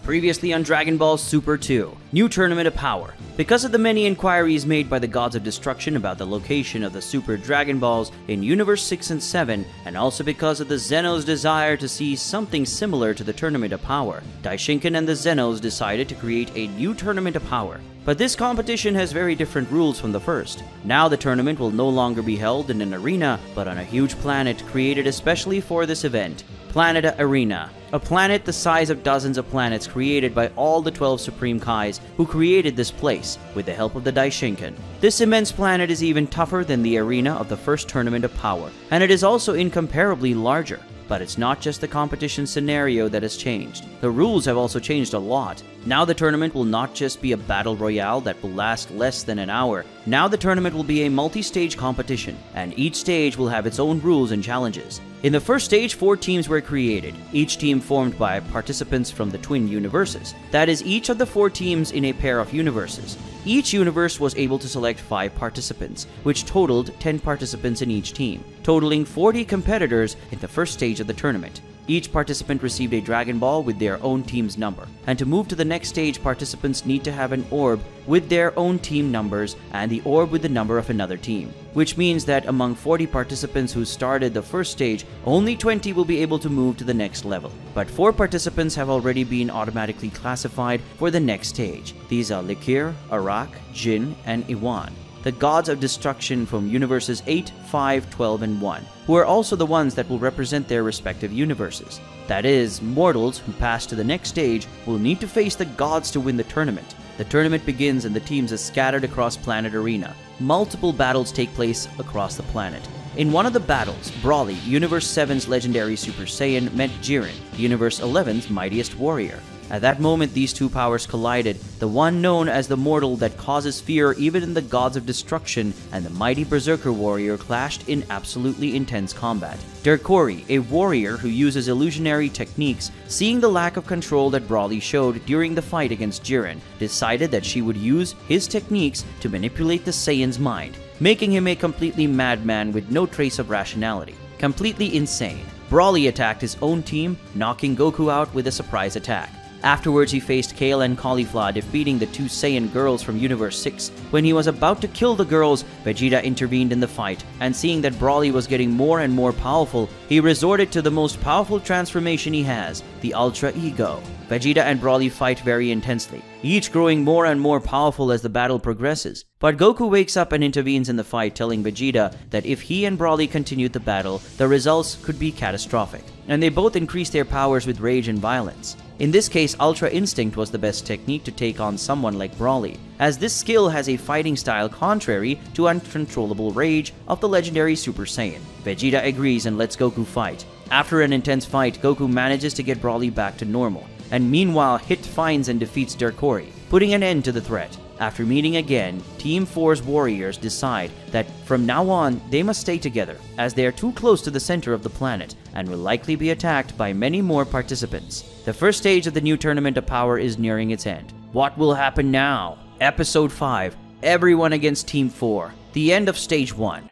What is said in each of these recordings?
Previously on Dragon Ball Super 2, New Tournament of Power. Because of the many inquiries made by the Gods of Destruction about the location of the Super Dragon Balls in Universe 6 and 7, and also because of the Zenos' desire to see something similar to the Tournament of Power, Daishinkan and the Zenos decided to create a new Tournament of Power. But this competition has very different rules from the first. Now the tournament will no longer be held in an arena, but on a huge planet created especially for this event. Planet Arena. A planet the size of dozens of planets created by all the 12 Supreme Kais who created this place with the help of the Daishinkan. This immense planet is even tougher than the arena of the first Tournament of Power, and it is also incomparably larger. But it's not just the competition scenario that has changed. The rules have also changed a lot. Now the tournament will not just be a battle royale that will last less than an hour. Now the tournament will be a multi-stage competition, and each stage will have its own rules and challenges. In the first stage, 4 teams were created, each team formed by participants from the twin universes. That is, each of the 4 teams in a pair of universes. Each universe was able to select 5 participants, which totaled 10 participants in each team, totaling 40 competitors in the first stage of the tournament. Each participant received a Dragon Ball with their own team's number, and to move to the next stage, participants need to have an orb with their own team numbers and the orb with the number of another team, which means that among 40 participants who started the first stage, only 20 will be able to move to the next level. But 4 participants have already been automatically classified for the next stage. These are Likir, Arak, Jin, and Iwan, the Gods of Destruction from universes 8, 5, 12, and 1, who are also the ones that will represent their respective universes. That is, mortals who pass to the next stage will need to face the gods to win the tournament. The tournament begins and the teams are scattered across Planet Arena. Multiple battles take place across the planet. In one of the battles, Broly, Universe 7's legendary Super Saiyan, met Jiren, Universe 11's mightiest warrior. At that moment, these two powers collided, the one known as the mortal that causes fear even in the Gods of Destruction, and the mighty Berserker warrior clashed in absolutely intense combat. Derkori, a warrior who uses illusionary techniques, seeing the lack of control that Broly showed during the fight against Jiren, decided that she would use his techniques to manipulate the Saiyan's mind, making him a completely madman with no trace of rationality. Completely insane. Broly attacked his own team, knocking Goku out with a surprise attack. Afterwards, he faced Kale and Caulifla, defeating the 2 Saiyan girls from Universe 6. When he was about to kill the girls, Vegeta intervened in the fight, and seeing that Broly was getting more and more powerful, he resorted to the most powerful transformation he has, the Ultra Ego. Vegeta and Broly fight very intensely, each growing more and more powerful as the battle progresses. But Goku wakes up and intervenes in the fight, telling Vegeta that if he and Broly continued the battle, the results could be catastrophic, and they both increase their powers with rage and violence. In this case, Ultra Instinct was the best technique to take on someone like Broly, as this skill has a fighting style contrary to uncontrollable rage of the legendary Super Saiyan. Vegeta agrees and lets Goku fight. After an intense fight, Goku manages to get Broly back to normal, and meanwhile Hit finds and defeats Derkori, putting an end to the threat. After meeting again, Team 4's warriors decide that from now on they must stay together, as they are too close to the center of the planet and will likely be attacked by many more participants. The first stage of the new Tournament of Power is nearing its end. What will happen now? Episode 5, Everyone Against Team 4, the end of Stage 1.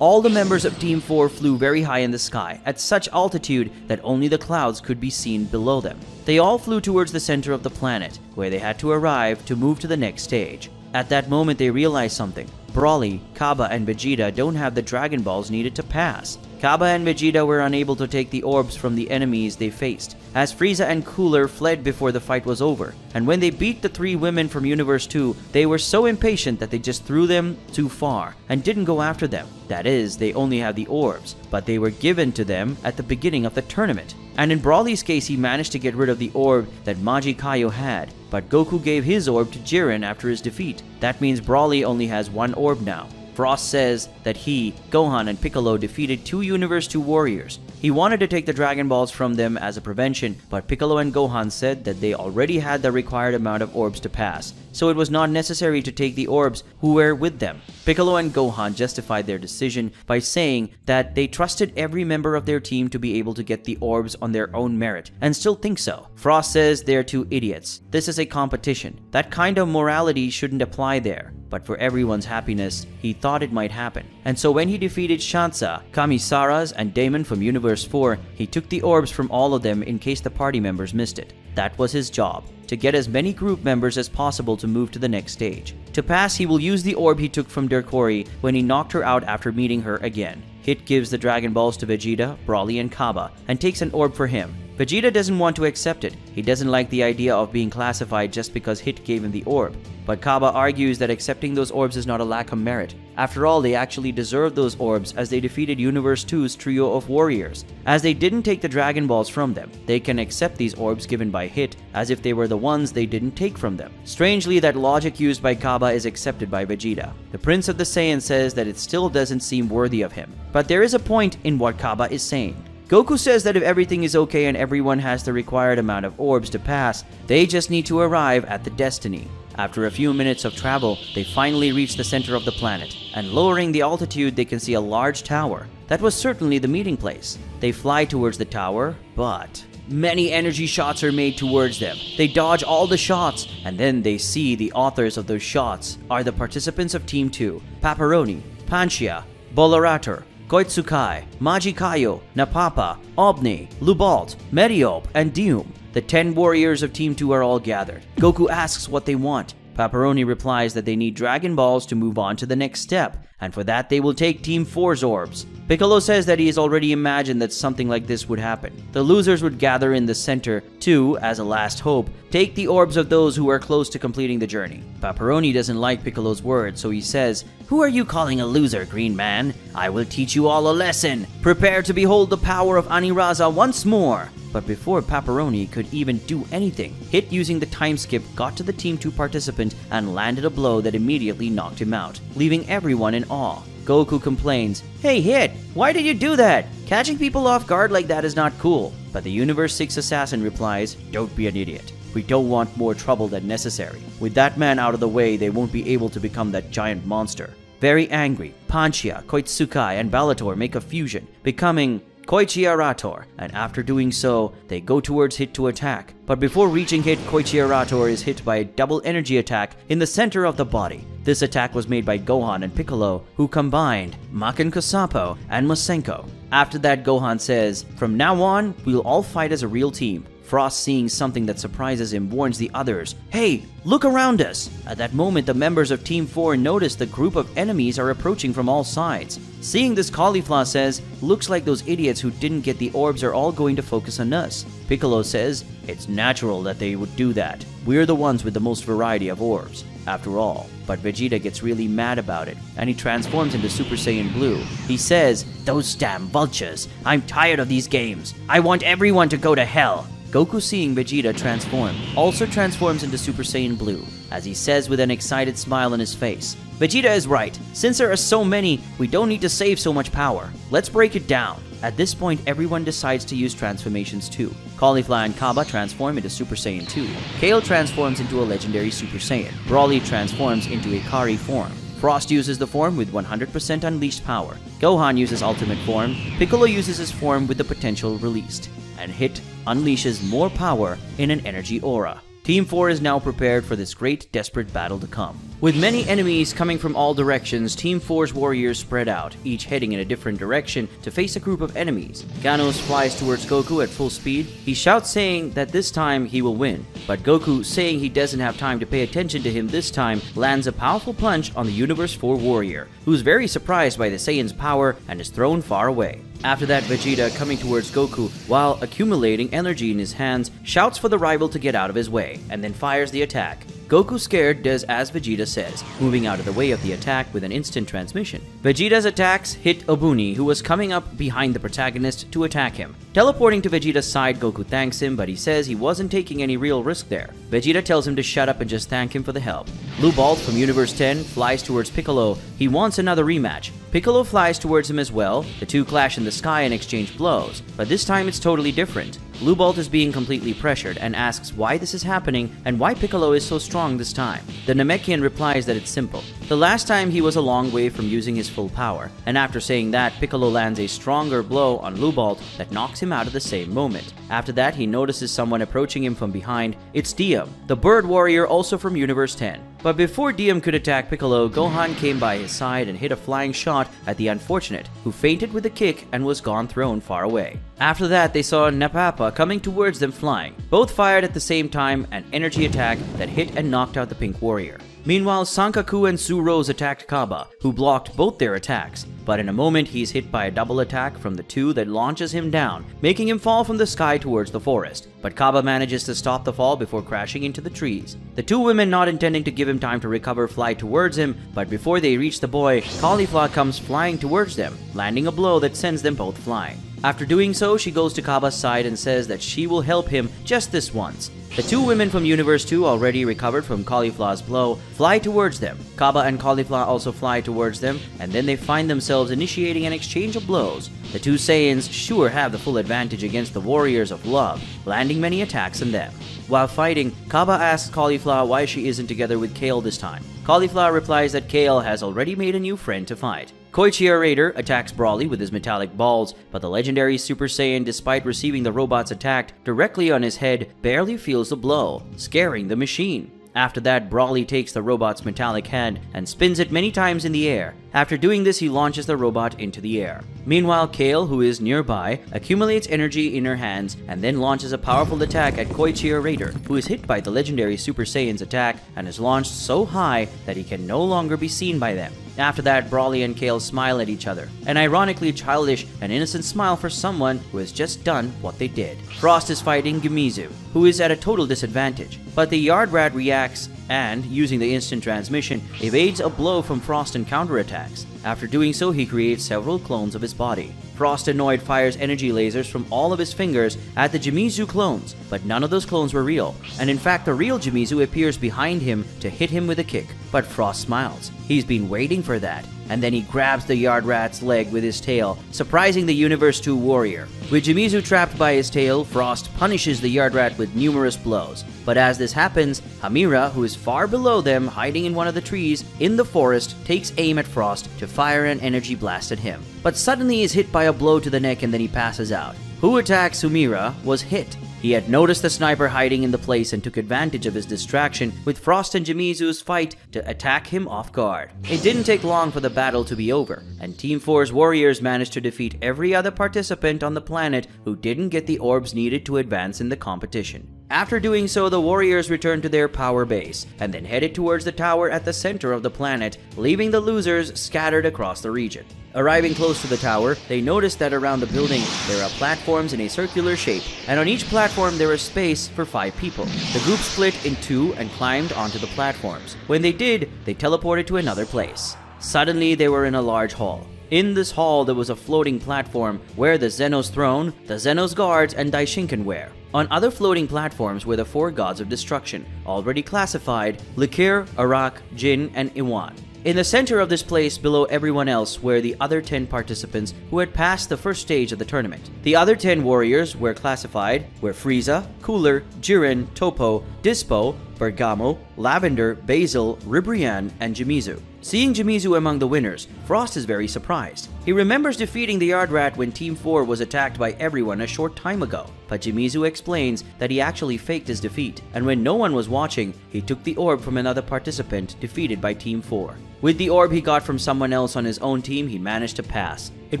All the members of Team 4 flew very high in the sky, at such altitude that only the clouds could be seen below them. They all flew towards the center of the planet, where they had to arrive to move to the next stage. At that moment, they realized something. Broly, Kaba, and Vegeta don't have the Dragon Balls needed to pass. Kaba and Vegeta were unable to take the orbs from the enemies they faced, as Frieza and Cooler fled before the fight was over, and when they beat the 3 women from Universe 2, they were so impatient that they just threw them too far, and didn't go after them. That is, they only have the orbs, but they were given to them at the beginning of the tournament. And in Broly's case, he managed to get rid of the orb that Maji Kaio had, but Goku gave his orb to Jiren after his defeat. That means Broly only has 1 orb now. Frost says that he, Gohan, and Piccolo defeated 2 Universe 2 warriors. He wanted to take the Dragon Balls from them as a prevention, but Piccolo and Gohan said that they already had the required amount of orbs to pass, so it was not necessary to take the orbs who were with them. Piccolo and Gohan justified their decision by saying that they trusted every member of their team to be able to get the orbs on their own merit, and still think so. Frost says they're two idiots. This is a competition. That kind of morality shouldn't apply there. But for everyone's happiness, he thought it might happen. And so when he defeated Shansa, Kamisaras, and Damon from Universe 4, he took the orbs from all of them in case the party members missed it. That was his job, to get as many group members as possible to move to the next stage. To pass, he will use the orb he took from Derkori when he knocked her out after meeting her again. Hit gives the Dragon Balls to Vegeta, Broly, and Kaba, and takes an orb for him. Vegeta doesn't want to accept it. He doesn't like the idea of being classified just because Hit gave him the orb. But Kaba argues that accepting those orbs is not a lack of merit. After all, they actually deserved those orbs as they defeated Universe 2's trio of warriors. As they didn't take the Dragon Balls from them, they can accept these orbs given by Hit as if they were the ones they didn't take from them. Strangely, that logic used by Kaba is accepted by Vegeta. The Prince of the Saiyans says that it still doesn't seem worthy of him. But there is a point in what Kaba is saying. Goku says that if everything is okay and everyone has the required amount of orbs to pass, they just need to arrive at the destiny. After a few minutes of travel, they finally reach the center of the planet, and lowering the altitude they can see a large tower. That was certainly the meeting place. They fly towards the tower, but many energy shots are made towards them. They dodge all the shots, and then they see the authors of those shots are the participants of Team 2, Paparoni, Panchia, Bolarator, Koitsukai, Majikayo, Napapa, Obni, Lubalt, Mediope, and Dium. The 10 warriors of Team 2 are all gathered. Goku asks what they want. Paparoni replies that they need Dragon Balls to move on to the next step, and for that they will take Team 4's orbs. Piccolo says that he has already imagined that something like this would happen. The losers would gather in the center to, as a last hope, take the orbs of those who are close to completing the journey. Paparoni doesn't like Piccolo's words, so he says, "Who are you calling a loser, Green Man? I will teach you all a lesson. Prepare to behold the power of Aniraza once more." But before Paparoni could even do anything, Hit using the time skip got to the Team 2 participant and landed a blow that immediately knocked him out, leaving everyone in awe. Goku complains, "Hey Hit, why did you do that? Catching people off guard like that is not cool." But the Universe 6 assassin replies, "Don't be an idiot. We don't want more trouble than necessary. With that man out of the way, they won't be able to become that giant monster." Very angry, Panchia, Koitsukai, and Bellator make a fusion, becoming Koichirator, and after doing so, they go towards Hit to attack. But before reaching Hit, Koichirator is hit by a double energy attack in the center of the body. This attack was made by Gohan and Piccolo, who combined Maken Kosapo and Masenko. After that, Gohan says, "From now on, we'll all fight as a real team." Frost, seeing something that surprises him, warns the others, "Hey, look around us!" At that moment, the members of Team 4 notice the group of enemies are approaching from all sides. Seeing this, Caulifla says, "Looks like those idiots who didn't get the orbs are all going to focus on us." Piccolo says, "It's natural that they would do that. We're the ones with the most variety of orbs, after all." But Vegeta gets really mad about it, and he transforms into Super Saiyan Blue. He says, "Those damn vultures! I'm tired of these games! I want everyone to go to hell!" Goku, seeing Vegeta transform, also transforms into Super Saiyan Blue, as he says with an excited smile on his face, "Vegeta is right. Since there are so many, we don't need to save so much power. Let's break it down." At this point, everyone decides to use transformations too. Caulifla and Kaba transform into Super Saiyan 2. Kale transforms into a legendary Super Saiyan. Broly transforms into a Kari form. Frost uses the form with 100% unleashed power. Gohan uses ultimate form. Piccolo uses his form with the potential released. And Hit unleashes more power in an energy aura. Team 4 is now prepared for this great, desperate battle to come. With many enemies coming from all directions, Team 4's warriors spread out, each heading in a different direction to face a group of enemies. Ganos flies towards Goku at full speed. He shouts saying that this time he will win, but Goku, saying he doesn't have time to pay attention to him this time, lands a powerful punch on the Universe 4 warrior, who's very surprised by the Saiyan's power and is thrown far away. After that, Vegeta, coming towards Goku while accumulating energy in his hands, shouts for the rival to get out of his way, and then fires the attack. Goku, scared, does as Vegeta says, moving out of the way of the attack with an instant transmission. Vegeta's attacks hit Obuni, who was coming up behind the protagonist to attack him. Teleporting to Vegeta's side, Goku thanks him, but he says he wasn't taking any real risk there. Vegeta tells him to shut up and just thank him for the help. Blue Bolt from Universe 10 flies towards Piccolo. He wants another rematch. Piccolo flies towards him as well. The two clash in the sky and exchange blows, but this time it's totally different. Blue Bolt is being completely pressured and asks why this is happening and why Piccolo is so strong this time. The Namekian replies that it's simple. The last time he was a long way from using his full power, and after saying that, Piccolo lands a stronger blow on Blue Bolt that knocks him out at the same moment. After that, he notices someone approaching him from behind. It's Diem, the bird warrior also from Universe 10. But before Diem could attack Piccolo, Gohan came by his side and hit a flying shot at the unfortunate, who fainted with a kick and was gone thrown far away. After that, they saw Napapa coming towards them flying. Both fired at the same time an energy attack that hit and knocked out the pink warrior. Meanwhile, Sankaku and Su-Rose attacked Kaba, who blocked both their attacks, but in a moment he's hit by a double attack from the two that launches him down, making him fall from the sky towards the forest. But Kaba manages to stop the fall before crashing into the trees. The two women, not intending to give him time to recover, fly towards him, but before they reach the boy, Caulifla comes flying towards them, landing a blow that sends them both flying. After doing so, she goes to Kaba's side and says that she will help him just this once. The two women from Universe 2, already recovered from Caulifla's blow, fly towards them. Kaba and Caulifla also fly towards them, and then they find themselves initiating an exchange of blows. The two Saiyans sure have the full advantage against the warriors of love, landing many attacks on them. While fighting, Kaba asks Caulifla why she isn't together with Kale this time. Caulifla replies that Kale has already made a new friend to fight. Koichia Raider attacks Broly with his metallic balls, but the legendary Super Saiyan, despite receiving the robot's attack directly on his head, barely feels the blow, scaring the machine. After that, Broly takes the robot's metallic hand and spins it many times in the air. After doing this, he launches the robot into the air. Meanwhile, Kale, who is nearby, accumulates energy in her hands and then launches a powerful attack at Koichia Raider, who is hit by the legendary Super Saiyan's attack and is launched so high that he can no longer be seen by them. After that, Broly and Kale smile at each other, an ironically childish and innocent smile for someone who has just done what they did. Frost is fighting Gimizu, who is at a total disadvantage, but the Yard Rat reacts and, using the instant transmission, evades a blow from Frost and counterattacks. After doing so, he creates several clones of his body. Frost, annoyed, fires energy lasers from all of his fingers at the Gimizu clones, but none of those clones were real, and in fact the real Gimizu appears behind him to hit him with a kick, but Frost smiles. He's been waiting for that, and then he grabs the Yard Rat's leg with his tail, surprising the Universe 2 warrior. With Gimizu trapped by his tail, Frost punishes the Yard Rat with numerous blows. But as this happens, Hamira, who is far below them, hiding in one of the trees in the forest, takes aim at Frost to fire an energy blast at him. But suddenly he is hit by a blow to the neck and then he passes out. Who attacks Hamira was hit. He had noticed the sniper hiding in the place and took advantage of his distraction with Frost and Gimizu's fight to attack him off guard. It didn't take long for the battle to be over, and Team 4's warriors managed to defeat every other participant on the planet who didn't get the orbs needed to advance in the competition. After doing so, the warriors returned to their power base, and then headed towards the tower at the center of the planet, leaving the losers scattered across the region. Arriving close to the tower, they noticed that around the building there are platforms in a circular shape, and on each platform there is space for 5 people. The group split in 2 and climbed onto the platforms. When they did, they teleported to another place. Suddenly, they were in a large hall. In this hall, there was a floating platform where the Zeno's throne, the Zeno's guards, and Daishinkan were. On other floating platforms were the 4 gods of destruction, already classified: Likir, Arak, Jin, and Iwan. In the center of this place, below everyone else, were the other 10 participants who had passed the first stage of the tournament. The other 10 warriors were classified were Frieza, Cooler, Jiren, Topo, Dispo, Bergamo, Lavender, Basil, Ribrianne, and Gimizu. Seeing Gimizu among the winners, Frost is very surprised. He remembers defeating the Yard Rat when Team 4 was attacked by everyone a short time ago, but Gimizu explains that he actually faked his defeat, and when no one was watching, he took the orb from another participant defeated by Team 4. With the orb he got from someone else on his own team, he managed to pass. It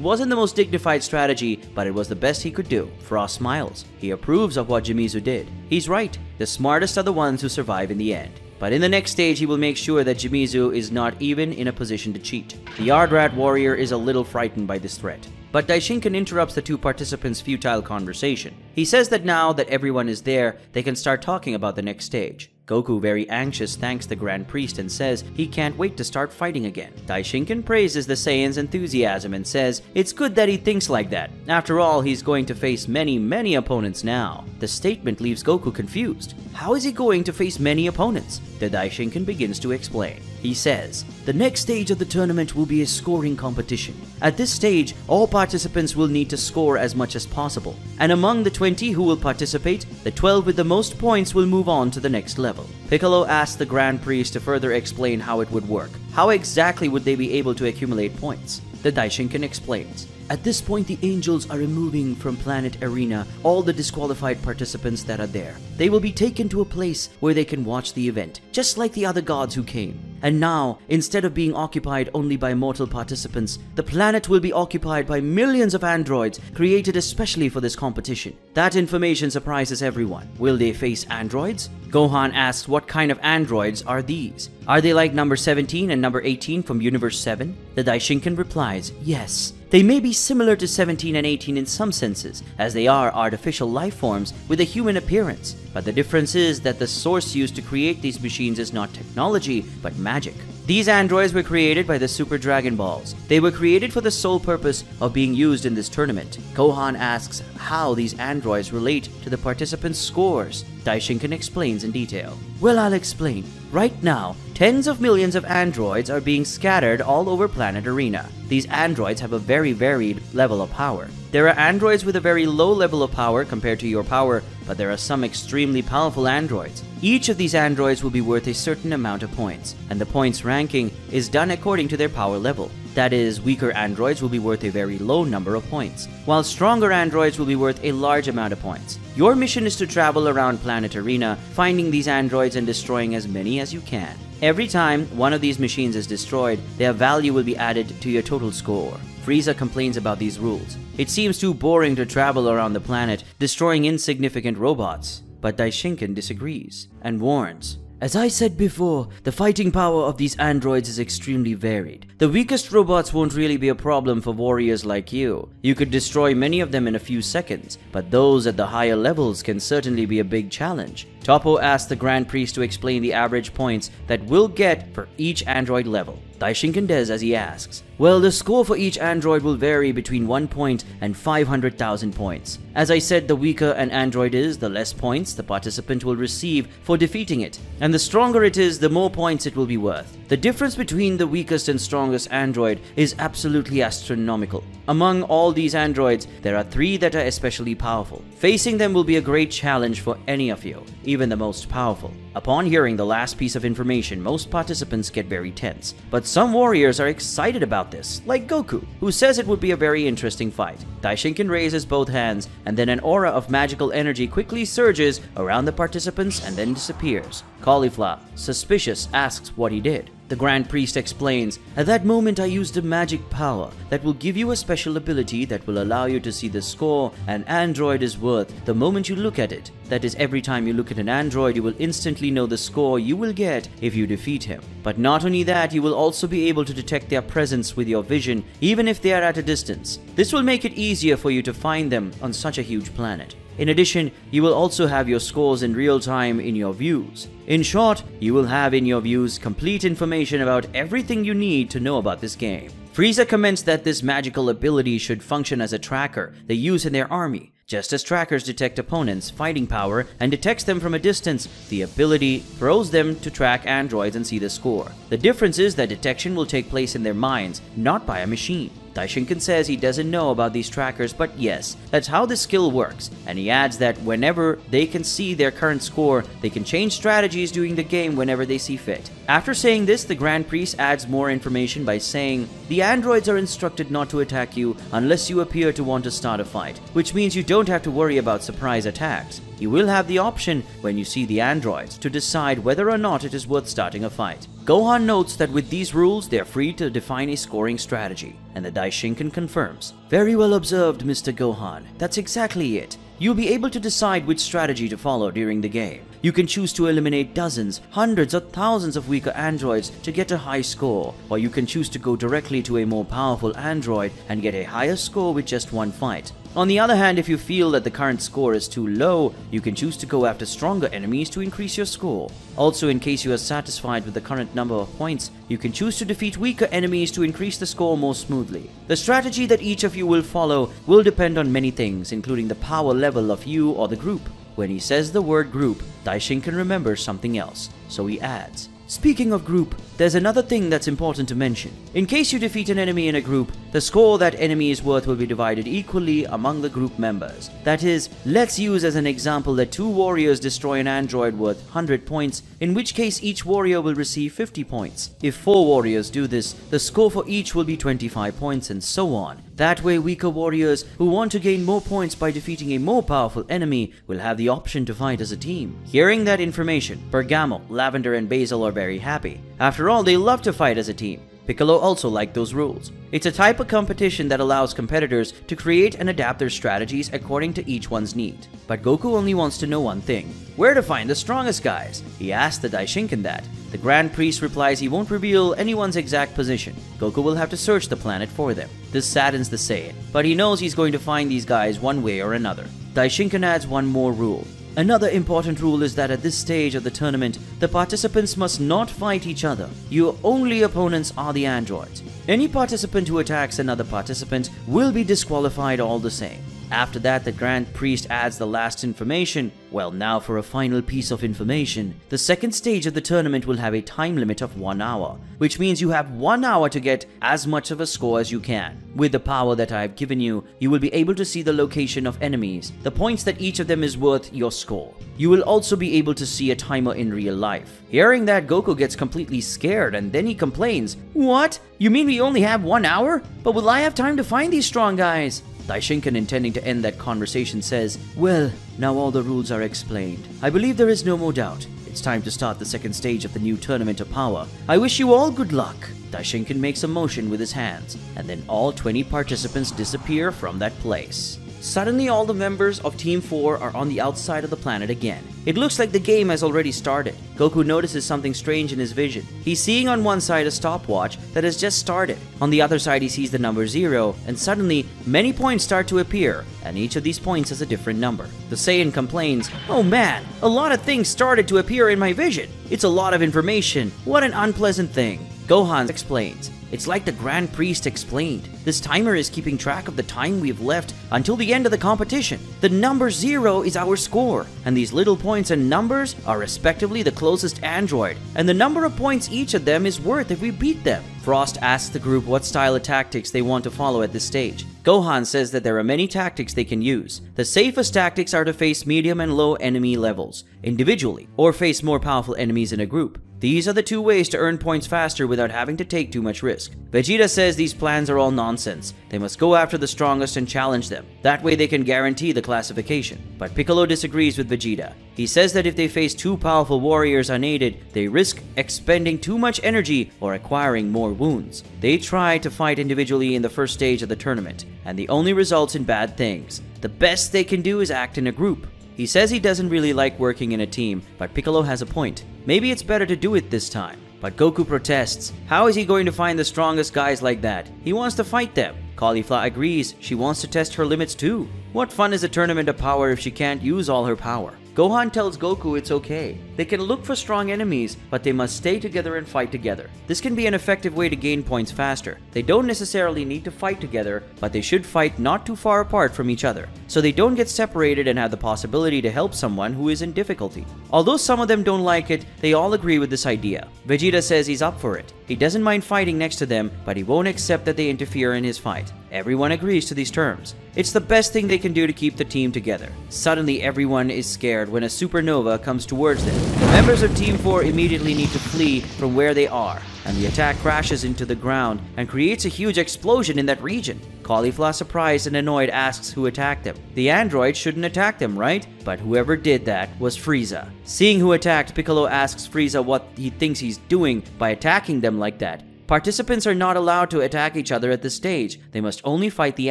wasn't the most dignified strategy, but it was the best he could do. Frost smiles. He approves of what Gimizu did. He's right, the smartest are the ones who survive in the end. But in the next stage, he will make sure that Gimizu is not even in a position to cheat. The Yard Rat warrior is a little frightened by this threat. But Daishinkan interrupts the 2 participants' futile conversation. He says that now that everyone is there, they can start talking about the next stage. Goku, very anxious, thanks the Grand Priest and says he can't wait to start fighting again. Daishinkan praises the Saiyan's enthusiasm and says it's good that he thinks like that. After all, he's going to face many opponents now. The statement leaves Goku confused. How is he going to face many opponents? The Daishinkan begins to explain. He says, the next stage of the tournament will be a scoring competition. At this stage, all participants will need to score as much as possible. And among the 20 who will participate, the 12 with the most points will move on to the next level. Piccolo asks the Grand Priest to further explain how it would work. How exactly would they be able to accumulate points? The Daishinkan explains. At this point, the angels are removing from Planet Arena all the disqualified participants that are there. They will be taken to a place where they can watch the event, just like the other gods who came. And now, instead of being occupied only by mortal participants, the planet will be occupied by millions of androids created especially for this competition. That information surprises everyone. Will they face androids? Gohan asks what kind of androids are these? Are they like number 17 and number 18 from Universe 7? The Daishinkan replies, yes. They may be similar to 17 and 18 in some senses, as they are artificial life forms with a human appearance. But the difference is that the source used to create these machines is not technology, but magic. These androids were created by the Super Dragon Balls. They were created for the sole purpose of being used in this tournament. Gohan asks how these androids relate to the participants' scores. Daishinkan explains in detail. Well, I'll explain. Right now, tens of millions of androids are being scattered all over Planet Arena. These androids have a very varied level of power. There are androids with a very low level of power compared to your power, but there are some extremely powerful androids. Each of these androids will be worth a certain amount of points, and the points ranking is done according to their power level. That is, weaker androids will be worth a very low number of points, while stronger androids will be worth a large amount of points. Your mission is to travel around Planet Arena, finding these androids and destroying as many as you can. Every time one of these machines is destroyed, their value will be added to your total score. Frieza complains about these rules. It seems too boring to travel around the planet, destroying insignificant robots. But Daishinkan disagrees and warns. As I said before, the fighting power of these androids is extremely varied. The weakest robots won't really be a problem for warriors like you. You could destroy many of them in a few seconds, but those at the higher levels can certainly be a big challenge. Toppo asks the Grand Priest to explain the average points that we'll get for each android level. Daishinkan does as he asks. Well, the score for each android will vary between 1 point and 500,000 points. As I said, the weaker an android is, the less points the participant will receive for defeating it. And the stronger it is, the more points it will be worth. The difference between the weakest and strongest android is absolutely astronomical. Among all these androids, there are 3 that are especially powerful. Facing them will be a great challenge for any of you, even the most powerful. Upon hearing the last piece of information, most participants get very tense. But some warriors are excited about this, like Goku, who says it would be a very interesting fight. Daishinkan raises both hands, and then an aura of magical energy quickly surges around the participants and then disappears. Caulifla, suspicious, asks what he did. The Grand Priest explains, at that moment I used a magic power that will give you a special ability that will allow you to see the score an android is worth the moment you look at it. That is, every time you look at an android, you will instantly know the score you will get if you defeat him. But not only that, you will also be able to detect their presence with your vision, even if they are at a distance. This will make it easier for you to find them on such a huge planet. In addition, you will also have your scores in real time in your views. In short, you will have in your views complete information about everything you need to know about this game. Frieza comments that this magical ability should function as a tracker they use in their army. Just as trackers detect opponents' fighting power and detects them from a distance, the ability throws them to track androids and see the score. The difference is that detection will take place in their minds, not by a machine. Daishinkan says he doesn't know about these trackers, but yes, that's how the skill works, and he adds that whenever they can see their current score, they can change strategies during the game whenever they see fit. After saying this, the Grand Priest adds more information by saying, the androids are instructed not to attack you unless you appear to want to start a fight, which means you don't have to worry about surprise attacks. You will have the option, when you see the androids, to decide whether or not it is worth starting a fight. Gohan notes that with these rules, they are free to define a scoring strategy, and the Daishinkan confirms. Very well observed, Mr. Gohan. That's exactly it. you'll be able to decide which strategy to follow during the game. You can choose to eliminate dozens, hundreds or thousands of weaker androids to get a high score, or you can choose to go directly to a more powerful android and get a higher score with just one fight. On the other hand, if you feel that the current score is too low, you can choose to go after stronger enemies to increase your score. Also, in case you are satisfied with the current number of points, you can choose to defeat weaker enemies to increase the score more smoothly. The strategy that each of you will follow will depend on many things, including the power level of you or the group. When he says the word group, Daishinkan remembers something else, so he adds, "Speaking of group, there's another thing that's important to mention. In case you defeat an enemy in a group, the score that enemy is worth will be divided equally among the group members. That is, let's use as an example that 2 warriors destroy an android worth 100 points, in which case each warrior will receive 50 points. If 4 warriors do this, the score for each will be 25 points and so on. That way, weaker warriors who want to gain more points by defeating a more powerful enemy will have the option to fight as a team." Hearing that information, Bergamo, Lavender and Basil are very happy. After all, they love to fight as a team. Piccolo also liked those rules. It's a type of competition that allows competitors to create and adapt their strategies according to each one's need. But Goku only wants to know one thing: where to find the strongest guys. He asks the Daishinkan that. The Grand Priest replies he won't reveal anyone's exact position. Goku will have to search the planet for them. This saddens the Saiyan, but he knows he's going to find these guys one way or another. Daishinkan adds one more rule. Another important rule is that at this stage of the tournament, the participants must not fight each other. Your only opponents are the androids. Any participant who attacks another participant will be disqualified all the same. After that, the Grand Priest adds the last information. Well, now for a final piece of information. The second stage of the tournament will have a time limit of 1 hour, which means you have 1 hour to get as much of a score as you can. With the power that I have given you, you will be able to see the location of enemies, the points that each of them is worth your score. You will also be able to see a timer in real life. Hearing that, Goku gets completely scared and then he complains, "What? You mean we only have 1 hour? But will I have time to find these strong guys?" Daishinkan, intending to end that conversation, says, "Well, now all the rules are explained. I believe there is no more doubt. It's time to start the second stage of the new Tournament of Power. I wish you all good luck." Daishinkan makes a motion with his hands, and then all 20 participants disappear from that place. Suddenly, all the members of Team 4 are on the outside of the planet again. It looks like the game has already started. Goku notices something strange in his vision. He's seeing on one side a stopwatch that has just started. On the other side, he sees the number 0, and suddenly, many points start to appear, and each of these points has a different number. The Saiyan complains, "Oh man, a lot of things started to appear in my vision. It's a lot of information. What an unpleasant thing." Gohan explains, "It's like the Grand Priest explained. This timer is keeping track of the time we've left until the end of the competition. The number 0 is our score, and these little points and numbers are respectively the closest android, and the number of points each of them is worth if we beat them." Frost asks the group what style of tactics they want to follow at this stage. Gohan says that there are many tactics they can use. The safest tactics are to face medium and low enemy levels, individually, or face more powerful enemies in a group. These are the 2 ways to earn points faster without having to take too much risk. Vegeta says these plans are all nonsense. They must go after the strongest and challenge them. That way they can guarantee the classification. But Piccolo disagrees with Vegeta. He says that if they face 2 powerful warriors unaided, they risk expending too much energy or acquiring more wounds. They try to fight individually in the first stage of the tournament, and the only results in bad things. The best they can do is act in a group. He says he doesn't really like working in a team, but Piccolo has a point. Maybe it's better to do it this time. But Goku protests. How is he going to find the strongest guys like that? He wants to fight them. Caulifla agrees. She wants to test her limits too. What fun is a tournament of power if she can't use all her power? Gohan tells Goku it's okay. They can look for strong enemies, but they must stay together and fight together. This can be an effective way to gain points faster. They don't necessarily need to fight together, but they should fight not too far apart from each other, so they don't get separated and have the possibility to help someone who is in difficulty. Although some of them don't like it, they all agree with this idea. Vegeta says he's up for it. He doesn't mind fighting next to them, but he won't accept that they interfere in his fight. Everyone agrees to these terms. It's the best thing they can do to keep the team together. Suddenly, everyone is scared when a supernova comes towards them. The members of Team 4 immediately need to flee from where they are, and the attack crashes into the ground and creates a huge explosion in that region. Caulifla, surprised and annoyed, asks who attacked them. The android shouldn't attack them, right? But whoever did that was Frieza. Seeing who attacked, Piccolo asks Frieza what he thinks he's doing by attacking them like that. Participants are not allowed to attack each other at this stage. They must only fight the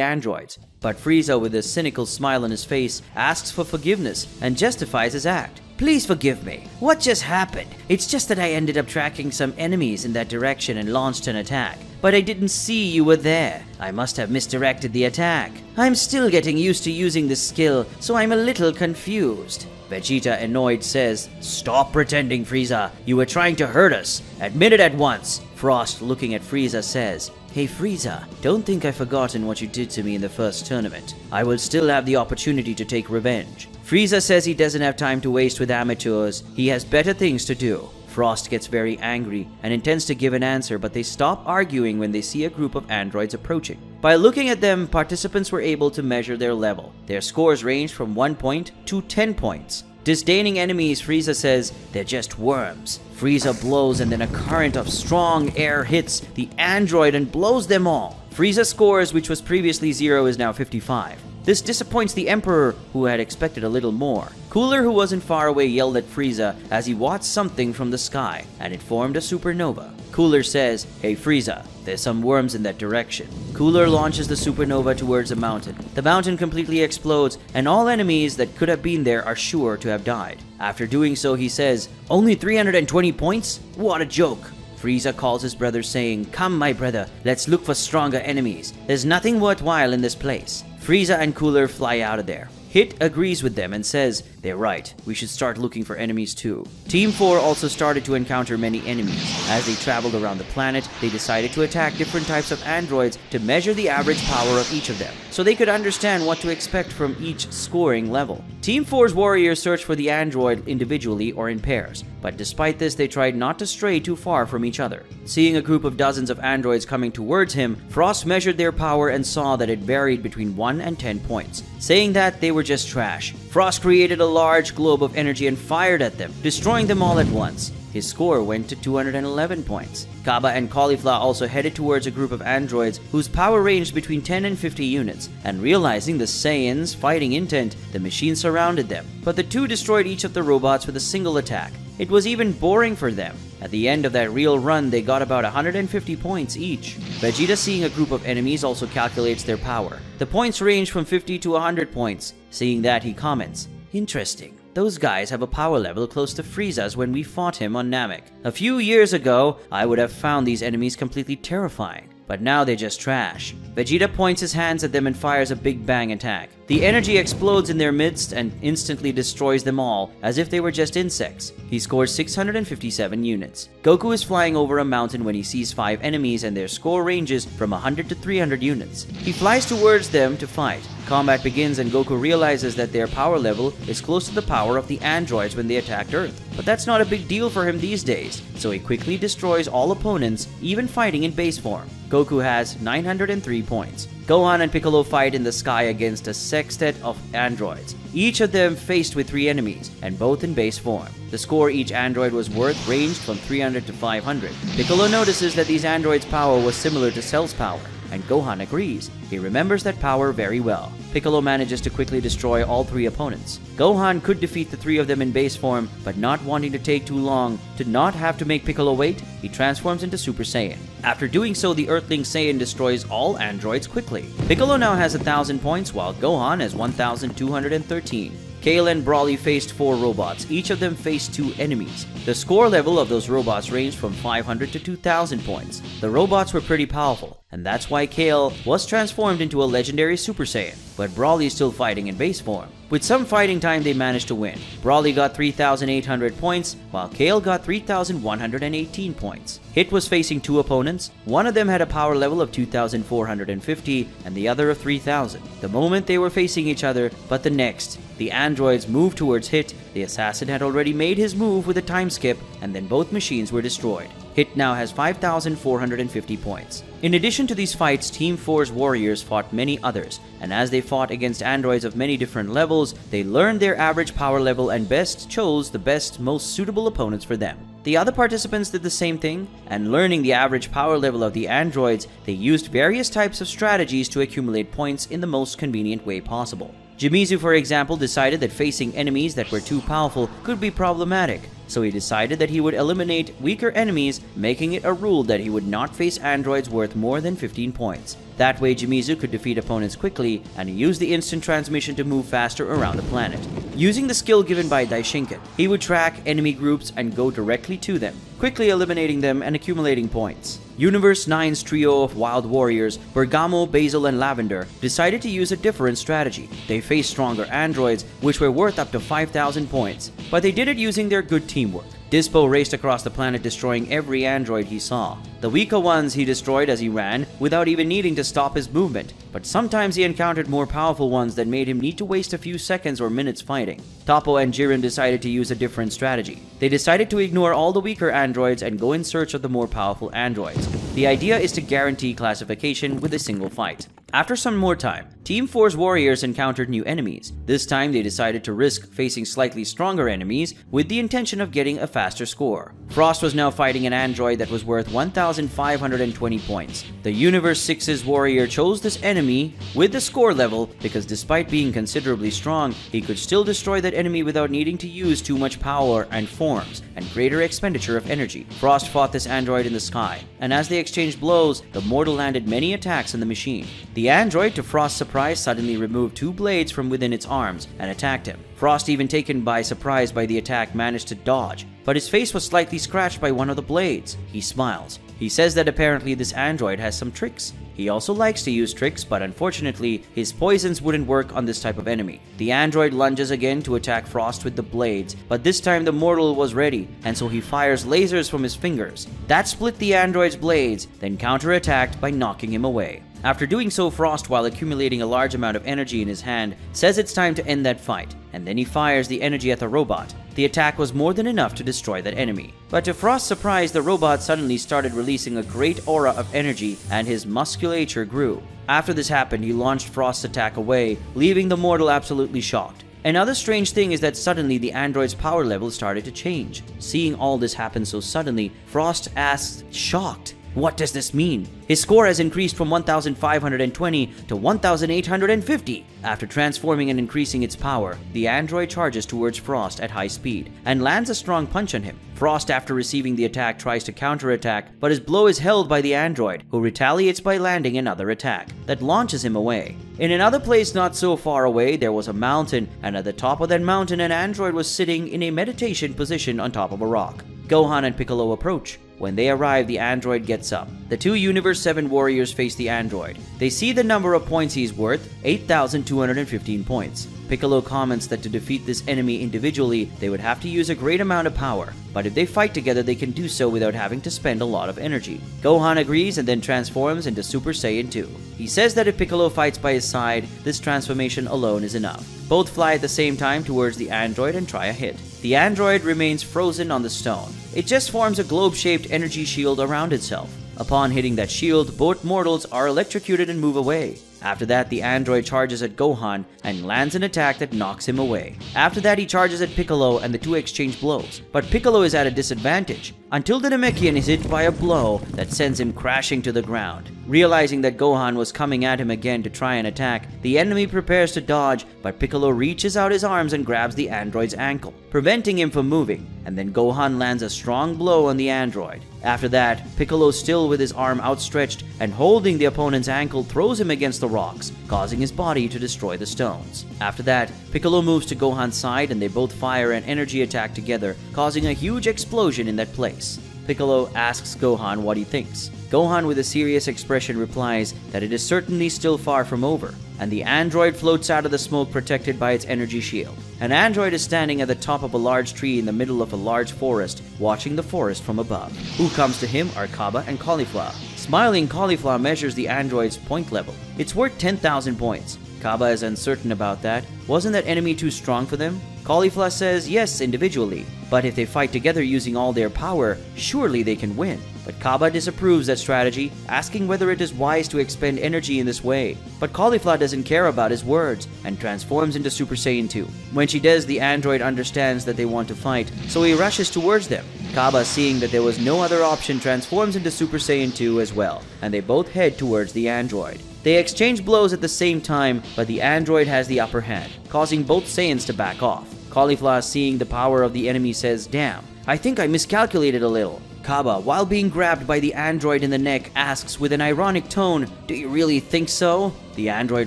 androids. But Frieza, with a cynical smile on his face, asks for forgiveness and justifies his act. Please forgive me. What just happened? It's just that I ended up tracking some enemies in that direction and launched an attack. But I didn't see you were there. I must have misdirected the attack. I'm still getting used to using this skill, so I'm a little confused. Vegeta, annoyed, says, Stop pretending, Frieza. You were trying to hurt us. Admit it at once. Frost, looking at Frieza, says, Hey Frieza, don't think I've forgotten what you did to me in the first tournament. I will still have the opportunity to take revenge. Frieza says he doesn't have time to waste with amateurs. He has better things to do. Frost gets very angry and intends to give an answer, but they stop arguing when they see a group of androids approaching. By looking at them, participants were able to measure their level. Their scores ranged from 1 point to 10 points. Disdaining enemies, Frieza says, they're just worms. Frieza blows and then a current of strong air hits the android and blows them all. Frieza's scores, which was previously 0, is now 55. This disappoints the Emperor, who had expected a little more. Cooler, who wasn't far away, yelled at Frieza as he watched something from the sky, and it formed a supernova. Cooler says, Hey Frieza, there's some worms in that direction. Cooler launches the supernova towards a mountain. The mountain completely explodes, and all enemies that could have been there are sure to have died. After doing so, he says, Only 320 points? What a joke! Frieza calls his brother saying, Come my brother, let's look for stronger enemies. There's nothing worthwhile in this place. Frieza and Cooler fly out of there. Hit agrees with them and says, They're right, we should start looking for enemies too. Team 4 also started to encounter many enemies. As they traveled around the planet, they decided to attack different types of androids to measure the average power of each of them, so they could understand what to expect from each scoring level. Team 4's warriors searched for the android individually or in pairs, but despite this, they tried not to stray too far from each other. Seeing a group of dozens of androids coming towards him, Frost measured their power and saw that it varied between 1 and 10 points, saying that they were just trash. Frost created a large globe of energy and fired at them, destroying them all at once. His score went to 211 points. Kaba and Caulifla also headed towards a group of androids whose power ranged between 10 and 50 units, and realizing the Saiyans' fighting intent, the machine surrounded them. But the two destroyed each of the robots with a single attack. It was even boring for them. At the end of that real run, they got about 150 points each. Vegeta, seeing a group of enemies, also calculates their power. The points range from 50 to 100 points. Seeing that, he comments, Interesting. Those guys have a power level close to Frieza's when we fought him on Namek. A few years ago, I would have found these enemies completely terrifying, but now they're just trash. Vegeta points his hands at them and fires a big bang attack. The energy explodes in their midst and instantly destroys them all, as if they were just insects. He scores 657 units. Goku is flying over a mountain when he sees 5 enemies and their score ranges from 100 to 300 units. He flies towards them to fight. Combat begins and Goku realizes that their power level is close to the power of the androids when they attacked Earth. But that's not a big deal for him these days, so he quickly destroys all opponents, even fighting in base form. Goku has 903 points. Gohan and Piccolo fight in the sky against a sextet of androids, each of them faced with 3 enemies, and both in base form. The score each android was worth ranged from 300 to 500. Piccolo notices that these androids' power was similar to Cell's power, and Gohan agrees. He remembers that power very well. Piccolo manages to quickly destroy all 3 opponents. Gohan could defeat the 3 of them in base form, but not wanting to take too long to not have to make Piccolo wait, he transforms into Super Saiyan. After doing so, the Earthling Saiyan destroys all androids quickly. Piccolo now has 1,000 points, while Gohan has 1,213. Kale and Broly faced 4 robots. Each of them faced 2 enemies. The score level of those robots ranged from 500 to 2,000 points. The robots were pretty powerful, and that's why Kale was transformed into a legendary Super Saiyan, but Broly is still fighting in base form. With some fighting time, they managed to win. Broly got 3,800 points, while Kale got 3,118 points. Hit was facing 2 opponents. One of them had a power level of 2,450, and the other of 3,000. The moment they were facing each other, but the next, the androids moved towards Hit. The assassin had already made his move with a time skip, and then both machines were destroyed. Hit now has 5,450 points. In addition to these fights, Team 4's warriors fought many others, and as they fought against androids of many different levels, they learned their average power level and chose the best, most suitable opponents for them. The other participants did the same thing, and learning the average power level of the androids, they used various types of strategies to accumulate points in the most convenient way possible. Shimizu, for example, decided that facing enemies that were too powerful could be problematic, so he decided that he would eliminate weaker enemies, making it a rule that he would not face androids worth more than 15 points. That way, Shimizu could defeat opponents quickly, and he used the instant transmission to move faster around the planet. Using the skill given by Daishinken, he would track enemy groups and go directly to them, quickly eliminating them and accumulating points. Universe 9's trio of wild warriors, Bergamo, Basil, and Lavender, decided to use a different strategy. They faced stronger androids, which were worth up to 5,000 points, but they did it using their good teamwork. Dispo raced across the planet, destroying every android he saw. The weaker ones he destroyed as he ran, without even needing to stop his movement, but sometimes he encountered more powerful ones that made him need to waste a few seconds or minutes fighting. Toppo and Jiren decided to use a different strategy. They decided to ignore all the weaker androids and go in search of the more powerful androids. The idea is to guarantee classification with a single fight. After some more time, Team 4's warriors encountered new enemies. This time they decided to risk facing slightly stronger enemies with the intention of getting a faster score. Frost was now fighting an android that was worth 1,520 points. The Universe 6's warrior chose this enemy with the score level because despite being considerably strong, he could still destroy that enemy without needing to use too much power and forms and greater expenditure of energy. Frost fought this android in the sky, and as they exchanged blows, the mortal landed many attacks on the machine. The android, to Frost's surprise, suddenly removed 2 blades from within its arms and attacked him. Frost, even taken by surprise by the attack, managed to dodge, but his face was slightly scratched by one of the blades. He smiles. He says that apparently this android has some tricks. He also likes to use tricks, but unfortunately, his poisons wouldn't work on this type of enemy. The android lunges again to attack Frost with the blades, but this time the mortal was ready, and so he fires lasers from his fingers. That split the android's blades, then counterattacked by knocking him away. After doing so, Frost, while accumulating a large amount of energy in his hand, says it's time to end that fight, and then he fires the energy at the robot. The attack was more than enough to destroy that enemy. But to Frost's surprise, the robot suddenly started releasing a great aura of energy, and his musculature grew. After this happened, he launched Frost's attack away, leaving the mortal absolutely shocked. Another strange thing is that suddenly the android's power level started to change. Seeing all this happen so suddenly, Frost asked, shocked, "What does this mean?" His score has increased from 1,520 to 1,850. After transforming and increasing its power, the android charges towards Frost at high speed and lands a strong punch on him. Frost, after receiving the attack, tries to counterattack, but his blow is held by the android, who retaliates by landing another attack that launches him away. In another place not so far away, there was a mountain, and at the top of that mountain, an android was sitting in a meditation position on top of a rock. Gohan and Piccolo approach. When they arrive, the android gets up. The 2 Universe 7 warriors face the android. They see the number of points he's worth, 8,215 points. Piccolo comments that to defeat this enemy individually, they would have to use a great amount of power, but if they fight together, they can do so without having to spend a lot of energy. Gohan agrees and then transforms into Super Saiyan 2. He says that if Piccolo fights by his side, this transformation alone is enough. Both fly at the same time towards the android and try a hit. The android remains frozen on the stone. It just forms a globe-shaped energy shield around itself. Upon hitting that shield, both mortals are electrocuted and move away. After that, the android charges at Gohan and lands an attack that knocks him away. After that, he charges at Piccolo and the 2 exchange blows. But Piccolo is at a disadvantage until the Namekian is hit by a blow that sends him crashing to the ground. Realizing that Gohan was coming at him again to try and attack, the enemy prepares to dodge, but Piccolo reaches out his arms and grabs the android's ankle, preventing him from moving, and then Gohan lands a strong blow on the android. After that, Piccolo, still with his arm outstretched and holding the opponent's ankle, throws him against the rocks, causing his body to destroy the stones. After that, Piccolo moves to Gohan's side and they both fire an energy attack together, causing a huge explosion in that place. Piccolo asks Gohan what he thinks. Gohan, with a serious expression, replies that it is certainly still far from over, and the android floats out of the smoke protected by its energy shield. An android is standing at the top of a large tree in the middle of a large forest, watching the forest from above. Who comes to him are Kaba and Cauliflower. Smiling, Cauliflower measures the android's point level. It's worth 10,000 points. Kaba is uncertain about that. Wasn't that enemy too strong for them? Cauliflower says yes individually, but if they fight together using all their power, surely they can win. but Kaba disapproves that strategy, asking whether it is wise to expend energy in this way. But Caulifla doesn't care about his words and transforms into Super Saiyan 2. When she does, the android understands that they want to fight, so he rushes towards them. Kaba, seeing that there was no other option, transforms into Super Saiyan 2 as well, and they both head towards the android. They exchange blows at the same time, but the android has the upper hand, causing both Saiyans to back off. Caulifla, seeing the power of the enemy, says, "Damn, I think I miscalculated a little." Kaba, while being grabbed by the android in the neck, asks with an ironic tone, "Do you really think so?" The android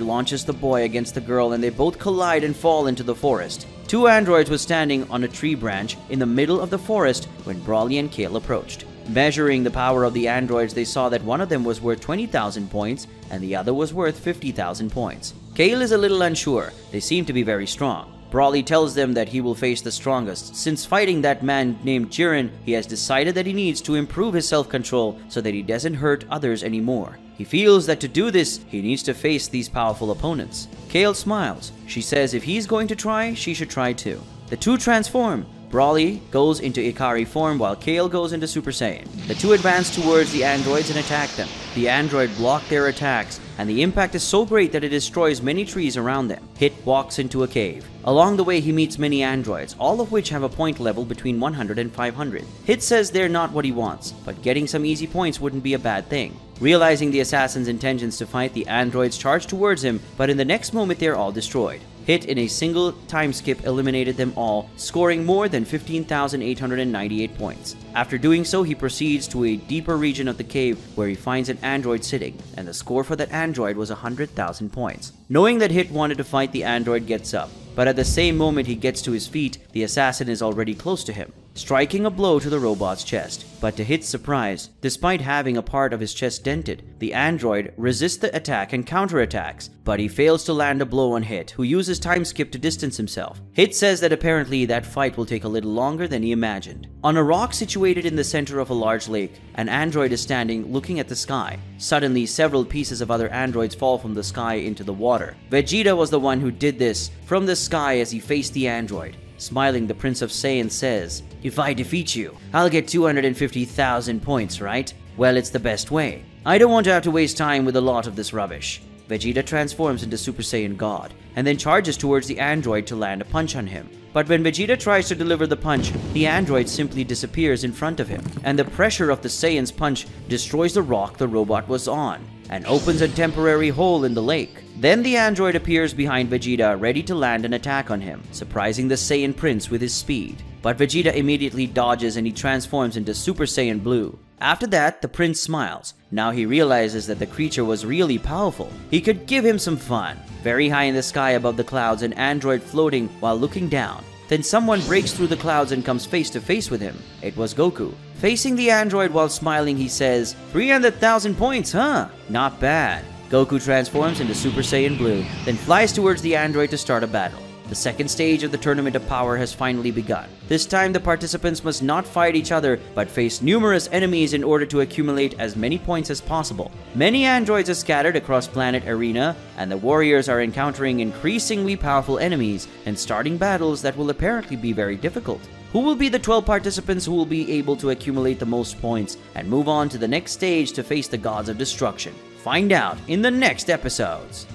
launches the boy against the girl and they both collide and fall into the forest. Two androids were standing on a tree branch in the middle of the forest when Broly and Kale approached. Measuring the power of the androids, they saw that one of them was worth 20,000 points and the other was worth 50,000 points. Kale is a little unsure. They seem to be very strong. Broly tells them that he will face the strongest. Since fighting that man named Jiren, he has decided that he needs to improve his self-control so that he doesn't hurt others anymore. He feels that to do this, he needs to face these powerful opponents. Kale smiles. She says if he's going to try, she should try too. The two transform. Broly goes into Ikari form while Kale goes into Super Saiyan. The two advance towards the androids and attack them. The android blocked their attacks, and the impact is so great that it destroys many trees around them. Hit walks into a cave. Along the way, he meets many androids, all of which have a point level between 100 and 500. Hit says they're not what he wants, but getting some easy points wouldn't be a bad thing. Realizing the assassin's intentions to fight, the androids charge towards him, but in the next moment they're all destroyed. Hit in a single time skip eliminated them all, scoring more than 15,898 points. After doing so, he proceeds to a deeper region of the cave where he finds an android sitting, and the score for that android was 100,000 points. Knowing that Hit wanted to fight, the android gets up, but at the same moment he gets to his feet, the assassin is already close to him, striking a blow to the robot's chest. But to Hit's surprise, despite having a part of his chest dented, the android resists the attack and counterattacks, but he fails to land a blow on Hit, who uses time skip to distance himself. Hit says that apparently that fight will take a little longer than he imagined. On a rock situated in the center of a large lake, an android is standing looking at the sky. Suddenly, several pieces of other androids fall from the sky into the water. Vegeta was the one who did this from the sky as he faced the android. Smiling, the Prince of Saiyan says, "If I defeat you, I'll get 250,000 points, right? Well, it's the best way. I don't want to have to waste time with a lot of this rubbish." Vegeta transforms into Super Saiyan God, and then charges towards the android to land a punch on him. But when Vegeta tries to deliver the punch, the android simply disappears in front of him, and the pressure of the Saiyan's punch destroys the rock the robot was on, and opens a temporary hole in the lake. Then the android appears behind Vegeta, ready to land an attack on him, surprising the Saiyan Prince with his speed. But Vegeta immediately dodges and he transforms into Super Saiyan Blue. After that, the prince smiles. Now he realizes that the creature was really powerful. He could give him some fun. Very high in the sky above the clouds, an android floating while looking down. Then someone breaks through the clouds and comes face to face with him. It was Goku. Facing the android while smiling, he says, 300,000 points, huh? Not bad. Goku transforms into Super Saiyan Blue, then flies towards the android to start a battle. The second stage of the Tournament of Power has finally begun. This time, the participants must not fight each other, but face numerous enemies in order to accumulate as many points as possible. Many androids are scattered across Planet Arena, and the warriors are encountering increasingly powerful enemies and starting battles that will apparently be very difficult. Who will be the 12 participants who will be able to accumulate the most points and move on to the next stage to face the gods of destruction? Find out in the next episodes.